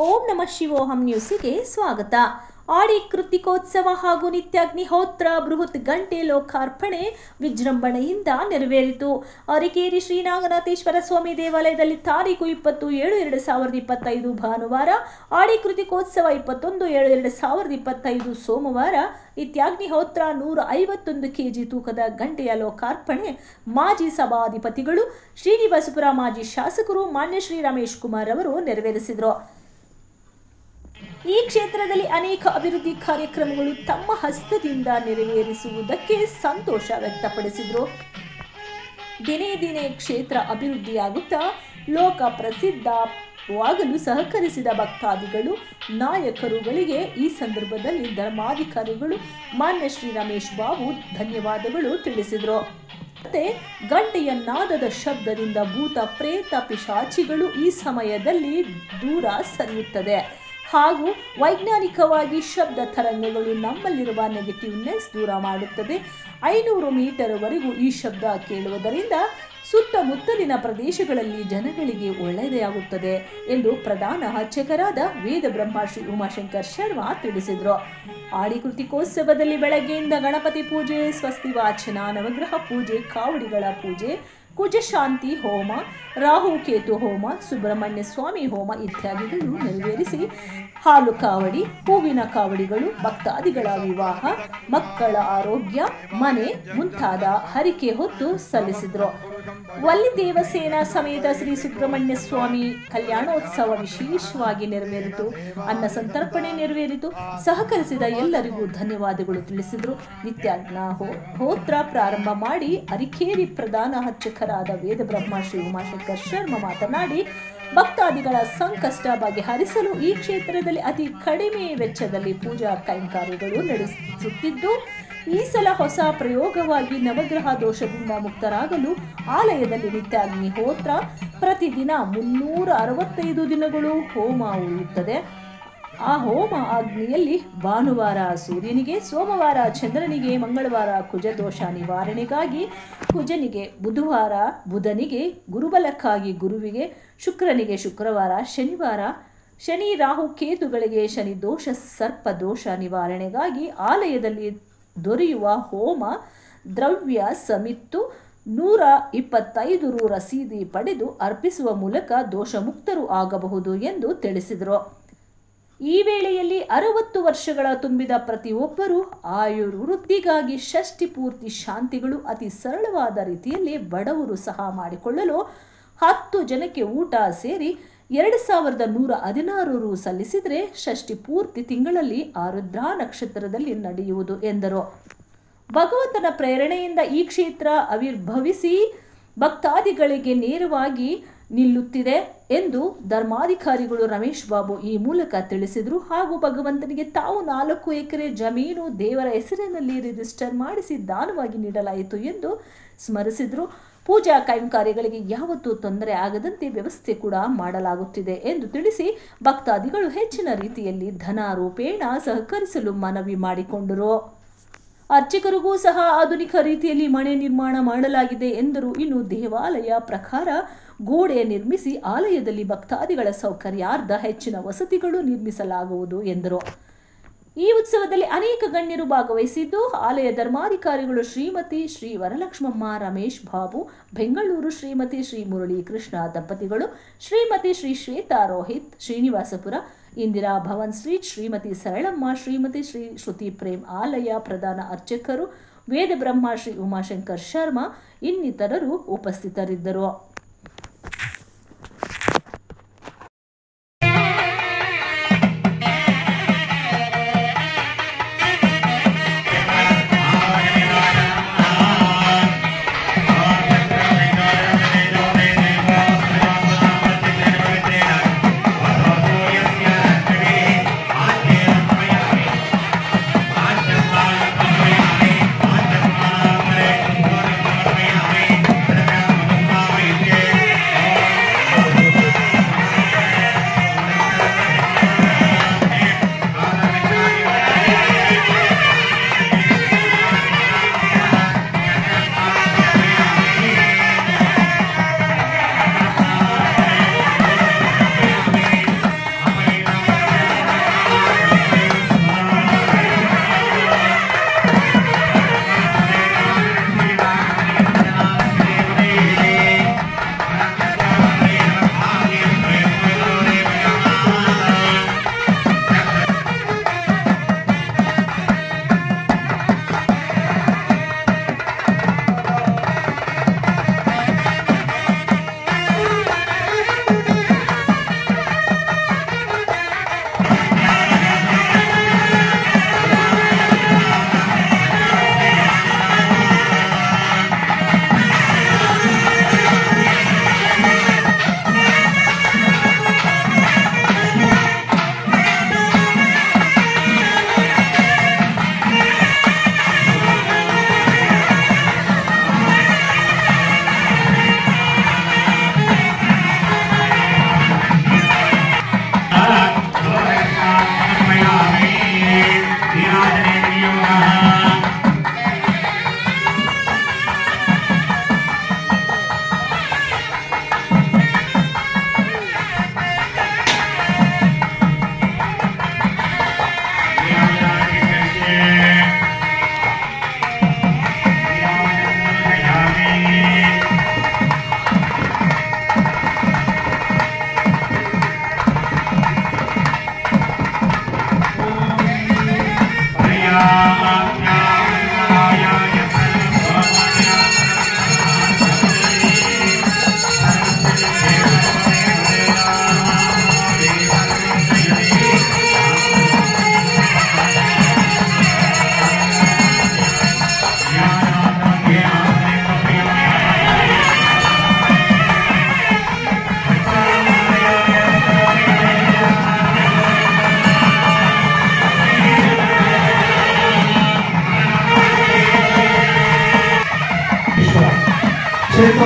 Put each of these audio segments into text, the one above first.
ಓಂ ನಮಃ ಶಿವೋಹಂ ನ್ಯೂಸಿಗೆ ಸ್ವಾಗತ. ಆಡಿ ಕೃತಿಕೋತ್ಸವ ಹಾಗೂ ನಿತ್ಯಾಗ್ನಿಹೋತ್ರ ಬೃಹತ್ ಗಂಟೆ ಲೋಕಾರ್ಪಣೆ ವಿಜೃಂಭಣೆಯಿಂದ ನೆರವೇರಿತು. ಅರಕೇರಿ ಶ್ರೀನಾಗನಾಥೇಶ್ವರ ಸ್ವಾಮಿ ದೇವಾಲಯದಲ್ಲಿ ತಾರೀಕು 20/7/2025 ಭಾನುವಾರ, ಆಡಿ ಕೃತಿಕೋತ್ಸವ 21/7/2025 ಸೋಮವಾರ, ನಿತ್ಯಾಗ್ನಿಹೋತ್ರ 151 kg ತೂಕದ ಗಂಟೆಯ ಲೋಕಾರ್ಪಣೆ ಮಾಜಿ ಸಭಾಧಿಪತಿಗಳು, ಶ್ರೀನಿವಾಸಪುರ ಮಾಜಿ ಶಾಸಕರು ಮಾನ್ಯ ಶ್ರೀ ರಮೇಶ್ ಕುಮಾರ್ ಅವರು ನೆರವೇರಿಸಿದರು. ಈ ಕ್ಷೇತ್ರದಲ್ಲಿ ಅನೇಕ ಅಭಿವೃದ್ಧಿ ಕಾರ್ಯಕ್ರಮಗಳು ತಮ್ಮ ಹಸ್ತದಿಂದ ನೆರವೇರಿಸುವುದಕ್ಕೆ ಸಂತೋಷ ವ್ಯಕ್ತಪಡಿಸಿದರು. ದಿನೇ ದಿನೇ ಕ್ಷೇತ್ರ ಅಭಿವೃದ್ಧಿಯಾಗುತ್ತಾ ಲೋಕ ಪ್ರಸಿದ್ಧವಾಗಲು ಸಹಕರಿಸಿದ ಭಕ್ತಾದಿಗಳು, ನಾಯಕರುಗಳಿಗೆ ಈ ಸಂದರ್ಭದಲ್ಲಿ ಧರ್ಮಾಧಿಕಾರಿಗಳು ಮಾನ್ಯ ಶ್ರೀ ರಮೇಶ್ ಬಾಬು ಧನ್ಯವಾದಗಳು ತಿಳಿಸಿದರು. ಮತ್ತೆ ಗಂಟೆಯ ನಾದದ ಶಬ್ದದಿಂದ ಭೂತ ಪ್ರೇತ ಪಿಶಾಚಿಗಳು ಈ ಸಮಯದಲ್ಲಿ ದೂರ ಸರಿಯುತ್ತದೆ ಹಾಗೂ ವೈಜ್ಞಾನಿಕವಾಗಿ ಶಬ್ದ ತರಂಗಗಳು ನಮ್ಮಲ್ಲಿರುವ ನೆಗೆಟಿವ್ನೆಸ್ ದೂರ ಮಾಡುತ್ತದೆ. 500 ಮೀಟರ್ವರೆಗೂ ಈ ಶಬ್ದ ಕೇಳುವುದರಿಂದ ಸುತ್ತಮುತ್ತಲಿನ ಪ್ರದೇಶಗಳಲ್ಲಿ ಜನಗಳಿಗೆ ಒಳ್ಳೆಯದಾಗುತ್ತದೆ ಎಂದು ಪ್ರಧಾನ ಅರ್ಚಕರಾದ ವೇದ ಬ್ರಹ್ಮ ಶ್ರೀ ಉಮಾಶಂಕರ್ ಶರ್ಮಾ ತಿಳಿಸಿದರು. ಆಡಿ ಕೃತಿಕೋತ್ಸವದಲ್ಲಿ ಬೆಳಗ್ಗೆಯಿಂದ ಗಣಪತಿ ಪೂಜೆ, ಸ್ವಸ್ತಿ ವಾಚನ, ನವಗ್ರಹ ಪೂಜೆ, ಕಾವಡಿಗಳ ಪೂಜೆ, ಕುಜಶಾಂತಿ ಹೋಮ, ರಾಹುಕೇತು ಹೋಮ, ಸುಬ್ರಹ್ಮಣ್ಯ ಸ್ವಾಮಿ ಹೋಮ ಇತ್ಯಾದಿಗಳು ನೆರವೇರಿಸಿ ಹಾಲು ಕಾವಡಿ, ಹೂವಿನ ಕಾವಡಿಗಳು, ಭಕ್ತಾದಿಗಳ ವಿವಾಹ, ಮಕ್ಕಳ ಆರೋಗ್ಯ, ಮನೆ ಮುಂತಾದ ಹರಿಕೆ ಹೊತ್ತು ಸಲ್ಲಿಸಿದರು. ವಲ್ಲಿ ದೇವಸೇನಾ ಸಮೇತ ಶ್ರೀ ಸುಬ್ರಹ್ಮಣ್ಯ ಸ್ವಾಮಿ ಕಲ್ಯಾಣೋತ್ಸವ ವಿಶೇಷವಾಗಿ ನೆರವೇರಿತು. ಅನ್ನ ಸಂತರ್ಪಣೆ ನೆರವೇರಿತು. ಸಹಕರಿಸಿದ ಎಲ್ಲರಿಗೂ ಧನ್ಯವಾದಗಳು ತಿಳಿಸಿದರು. ನಿತ್ಯಾಗ್ನಿಹೋತ್ರ ಪ್ರಾರಂಭ ಮಾಡಿ ಅರಕೇರಿ ಪ್ರಧಾನ ಅರ್ಚಕರಾದ ವೇದ ಬ್ರಹ್ಮ ಶ್ರೀ ಉಮಾಶಂಕರ್ ಶರ್ಮಾ ಮಾತನಾಡಿ, ಭಕ್ತಾದಿಗಳ ಸಂಕಷ್ಟ ಬಗೆಹರಿಸಲು ಈ ಕ್ಷೇತ್ರದಲ್ಲಿ ಅತಿ ಕಡಿಮೆ ವೆಚ್ಚದಲ್ಲಿ ಪೂಜಾ ಕೈಂಕರ್ಯಗಳು ನಡೆಸುತ್ತಿದ್ದು, ಈ ಸಲ ಹೊಸ ಪ್ರಯೋಗವಾಗಿ ನವಗ್ರಹ ದೋಷದಿಂದ ಮುಕ್ತರಾಗಲು ಆಲಯದಲ್ಲಿ ನಿತ್ಯಾಗ್ನಿಹೋತ್ರ ಪ್ರತಿದಿನ 365 ದಿನಗಳು ಹೋಮ ಉಳಿಯುತ್ತದೆ. ಆ ಹೋಮ ಅಗ್ನಿಯಲ್ಲಿ ಭಾನುವಾರ ಸೂರ್ಯನಿಗೆ, ಸೋಮವಾರ ಚಂದ್ರನಿಗೆ, ಮಂಗಳವಾರ ಕುಜ ದೋಷ ನಿವಾರಣೆಗಾಗಿ ಕುಜನಿಗೆ, ಬುಧವಾರ ಬುಧನಿಗೆ, ಗುರುಬಲಕ್ಕಾಗಿ ಗುರುವಿಗೆ, ಶುಕ್ರನಿಗೆ ಶುಕ್ರವಾರ, ಶನಿವಾರ ಶನಿ ರಾಹು ಕೇತುಗಳಿಗೆ, ಶನಿ ದೋಷ ಸರ್ಪ ದೋಷ ನಿವಾರಣೆಗಾಗಿ ಆಲಯದಲ್ಲಿ ದೊರೆಯುವ ಹೋಮ ದ್ರವ್ಯ ಸಮಿತ್ತು 125 ರು ರಸೀದಿ ಪಡೆದು ಅರ್ಪಿಸುವ ಮೂಲಕ ದೋಷ ಮುಕ್ತರು ಆಗಬಹುದು ಎಂದು ತಿಳಿಸಿದರು. ಈ ವೇಳೆಯಲ್ಲಿ 60 ವರ್ಷಗಳ ತುಂಬಿದ ಪ್ರತಿಯೊಬ್ಬರೂ ಆಯುರ್ವೃದ್ಧಿಗಾಗಿ ಷಷ್ಠಿ ಪೂರ್ತಿ ಶಾಂತಿಗಳು ಅತಿ ಸರಳವಾದ ರೀತಿಯಲ್ಲಿ ಬಡವರು ಸಹ ಮಾಡಿಕೊಳ್ಳಲು 10 ಜನಕ್ಕೆ ಊಟ ಸೇರಿ 2116 ರು ಸಲ್ಲಿಸಿದರೆ ಷಷ್ಠಿ ಪೂರ್ತಿ ತಿಂಗಳಲ್ಲಿ ಆರುದ್ರಾ ನಕ್ಷತ್ರದಲ್ಲಿ ನಡೆಯುವುದು ಎಂದರು. ಭಗವಂತನ ಪ್ರೇರಣೆಯಿಂದ ಈ ಕ್ಷೇತ್ರ ಆವಿರ್ಭವಿಸಿ ಭಕ್ತಾದಿಗಳಿಗೆ ನೇರವಾಗಿ ನಿಲ್ಲುತ್ತಿದೆ ಎಂದು ಧರ್ಮಾಧಿಕಾರಿಗಳು ರಮೇಶ್ ಬಾಬು ಈ ಮೂಲಕ ತಿಳಿಸಿದರು. ಹಾಗೂ ಭಗವಂತನಿಗೆ ತಾವು 4 ಎಕರೆ ಜಮೀನು ದೇವರ ಹೆಸರಿನಲ್ಲಿ ರಿಜಿಸ್ಟರ್ ಮಾಡಿಸಿ ದಾನವಾಗಿ ನೀಡಲಾಯಿತು ಎಂದು ಸ್ಮರಿಸಿದರು. ಪೂಜಾ ಕೈಂಕರ್ಯಗಳಿಗೆ ಯಾವತ್ತೂ ತೊಂದರೆ ಆಗದಂತೆ ವ್ಯವಸ್ಥೆ ಕೂಡ ಮಾಡಲಾಗುತ್ತಿದೆ ಎಂದು ತಿಳಿಸಿ ಭಕ್ತಾದಿಗಳು ಹೆಚ್ಚಿನ ರೀತಿಯಲ್ಲಿ ಧನ ರೂಪೇಣ ಸಹಕರಿಸಲು ಮನವಿ ಮಾಡಿಕೊಂಡರು. ಅರ್ಚಕರಿಗೂ ಸಹ ಆಧುನಿಕ ರೀತಿಯಲ್ಲಿ ಮನೆ ನಿರ್ಮಾಣ ಮಾಡಲಾಗಿದೆ ಎಂದರು. ಇನ್ನು ದೇವಾಲಯ ಪ್ರಕಾರ ಗೋಡೆ ನಿರ್ಮಿಸಿ ಆಲಯದಲ್ಲಿ ಭಕ್ತಾದಿಗಳ ಸೌಕರ್ಯಾರ್ಥ ಹೆಚ್ಚಿನ ವಸತಿಗಳು ನಿರ್ಮಿಸಲಾಗುವುದು ಎಂದರು. ಈ ಉತ್ಸವದಲ್ಲಿ ಅನೇಕ ಗಣ್ಯರು ಭಾಗವಹಿಸಿದ್ದು, ಆಲಯ ಧರ್ಮಾಧಿಕಾರಿಗಳು ಶ್ರೀಮತಿ ಶ್ರೀ ವರಲಕ್ಷ್ಮಮ್ಮ ರಮೇಶ್ ಬಾಬು, ಬೆಂಗಳೂರು ಶ್ರೀಮತಿ ಶ್ರೀ ಮುರಳಿ ಕೃಷ್ಣ ದಂಪತಿಗಳು, ಶ್ರೀಮತಿ ಶ್ರೀ ಶ್ವೇತಾ ರೋಹಿತ್, ಶ್ರೀನಿವಾಸಪುರ ಇಂದಿರಾ ಭವನ್ ಸ್ಟ್ರೀಟ್, ಶ್ರೀಮತಿ ಸರಳಮ್ಮ, ಶ್ರೀಮತಿ ಶ್ರೀ ಶ್ರುತಿ ಪ್ರೇಮ್, ಆಲಯ ಪ್ರಧಾನ ಅರ್ಚಕರು ವೇದ ಬ್ರಹ್ಮ ಶ್ರೀ ಉಮಾಶಂಕರ್ ಶರ್ಮಾ ಇನ್ನಿತರರು ಉಪಸ್ಥಿತರಿದ್ದರು. ಸೈಟ್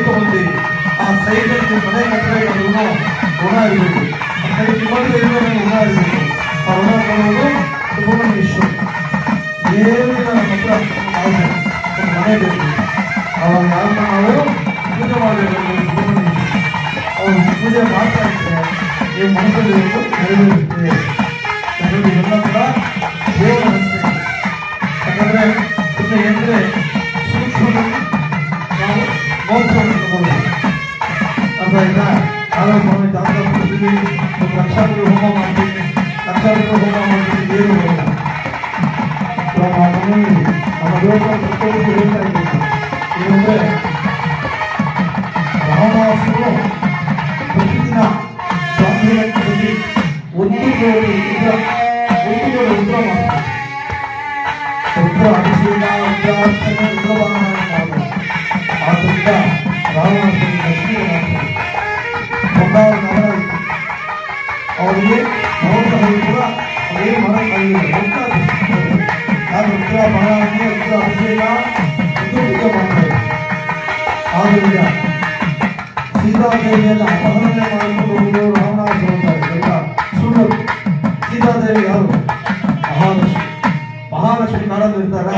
ತಗೊಂಡಿರಿ. ಆ ಸೈಟಲ್ಲಿ ಮನೆ ಕಟ್ಟರೆ ಋಣ ಇರಬೇಕು. ಆ ಸೈಟ್ ನಿಮ್ಮಲ್ಲಿ ಋಣ ಇರಬೇಕು. ಆ ಋಣ ಕೊಡೋದು ಸುಬ್ರಹ್ಮಣ್ಯೇಶ್ವರ. ಏನಿಲ್ಲ ನಮ್ಮ ಹತ್ರ ಆಸೆ ಮನೆ ಬೇಕು. ಅವಾಗ ಯಾರನ್ನ ನಾವು ಪೂಜೆ ಮಾಡಬೇಕು. ಸುಬ್ರಹ್ಮಣ್ಯೇಶ್ವರ ಅವರು ಪೂಜೆ ಮಾಡ್ತಾ ಇದ್ರೆ ನೀವು ಮನಸ್ಸಲ್ಲಿ ನೆರವೇರುತ್ತೆ. ಎಲ್ಲ ಕೂಡ ದೇವರ ರಸ್ತೆ. ಯಾಕಂದರೆ ಸುಮ್ಮನೆ ಏನೆಂದರೆ ಸೂಕ್ಷ್ಮವಾಗಿ ನಾವು ಮೋಕ್ಷವನ್ನು ತಗೊಳ್ಬೋದು. ಅರ್ಥ ಆಯ್ತಾ? ನಾನು ಸ್ವಾಮಿ ಜಾತಕ ಕೊಡ್ತೀನಿ, ಒಂದು ಲಕ್ಷಾಂತರ ಹೋಮ ಮಾಡ್ತೀನಿ, ಲಕ್ಷಾಂತರ ಹೋಮ ಮಾಡ್ತೀನಿ, ಏನು ಬರೋಲ್ಲ. ನಮ್ಮ ದೇವರ ಪ್ರತಿಯೊಂದು ಹೇಳ್ತಾ ಇದ್ದೀನಿ ಏನಂದರೆ ರಾವಣಾಸುರು ಪ್ರತಿದಿನ ಸ್ವಾಮಿಯಲ್ಲಿ ಒಂದು ಕೋಟಿ ರುದ್ರ ಮಾಡ್ತಾರೆ. ರುದ್ರ ಅಭಿಷೇಕ ರುದ್ರಾರ್ಚನೆ ರುದ್ರವಾಹನ ಮಾಡ್ತಾರೆ. ಆದ್ದರಿಂದ ರಾವಣಾಸುರನ ಲಕ್ಷ್ಮೀ ಮಾಡ್ತಾರೆ. ಬಂಗಾರ ನಗರ ಇತ್ತು ಅವರಿಗೆ ನವಗ್ರಹಗಳು ಕೂಡ ಅದೇ ಮರ ಕೈಯಲ್ಲಿ ನಾನು ರುದ್ರ ಮಹಾರಾಜನೇ ರುದ್ರ ಅಭಿಷೇಕ ರುದ್ರ ಪೂಜೆ ಮಾಡ್ತಾರೆ. ಆದ್ದರಿಂದ ಸೀತಾದೇವಿಯನ್ನು ಅಪಹರಣೆ ಮಾಡಿಕೊಂಡು ಹೋಗುವುದು ರಾವಣಾಸುರ ಅಂತಾರೆ. ಸುಳ್ಳು. ಸೀತಾದೇವಿ ಯಾರು? ಮಹಾಲಕ್ಷ್ಮಿ. ಮಹಾಲಕ್ಷ್ಮಿ ಕಾಡಲ್ಲಿರ್ತಾರ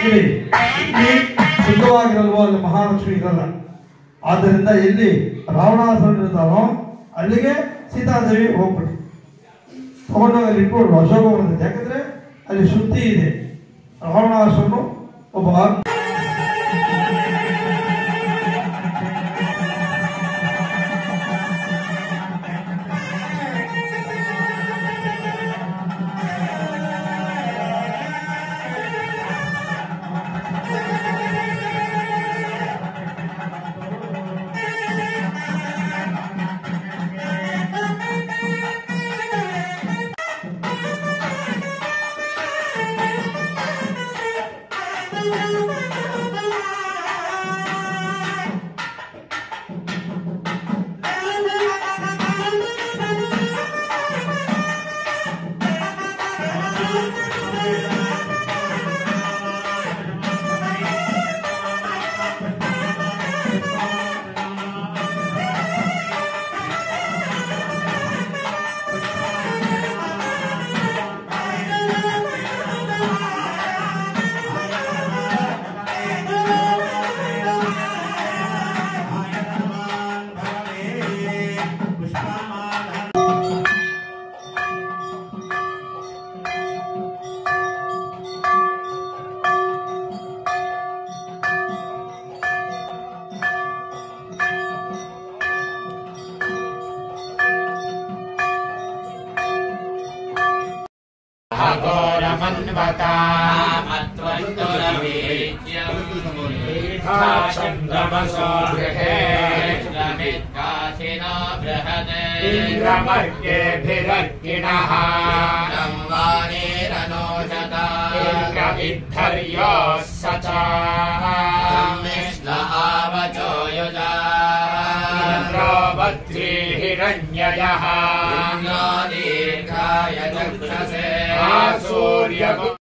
ಇಲ್ಲಿ ಶುದ್ಧವಾಗಿರಲ್ವೋ ಅಲ್ಲಿ ಮಹಾಲಕ್ಷ್ಮಿ ಇರಲ್ಲ. ಆದ್ದರಿಂದ ಎಲ್ಲಿ ರಾವಣಾಸುರನಿರ್ತಾನೋ ಅಲ್ಲಿಗೆ ಸೀತಾದೇವಿ ಹೋಗ್ಬಿಟ್ಟು ತಗೊಂಡಾಗ ಅಲ್ಲಿ ಇಟ್ಕೊಂಡು ಅಶೋಕವನ. ಯಾಕಂದ್ರೆ ಅಲ್ಲಿ ಶುದ್ಧಿ ಇದೆ. ರಾವಣಾಸುರನು ಒಬ್ಬ चंद्रमसो गृहेन्द्रमित्काशिनो बृहदे इन्द्रमर्केभिरर्किणः वाणीरनोषता इन्द्रविद्धर्योः सचा सम्मिश्ल आवचो युजा इन्द्रो वज्री हिरण्ययः दीर्घाय चक्षसे सूर्य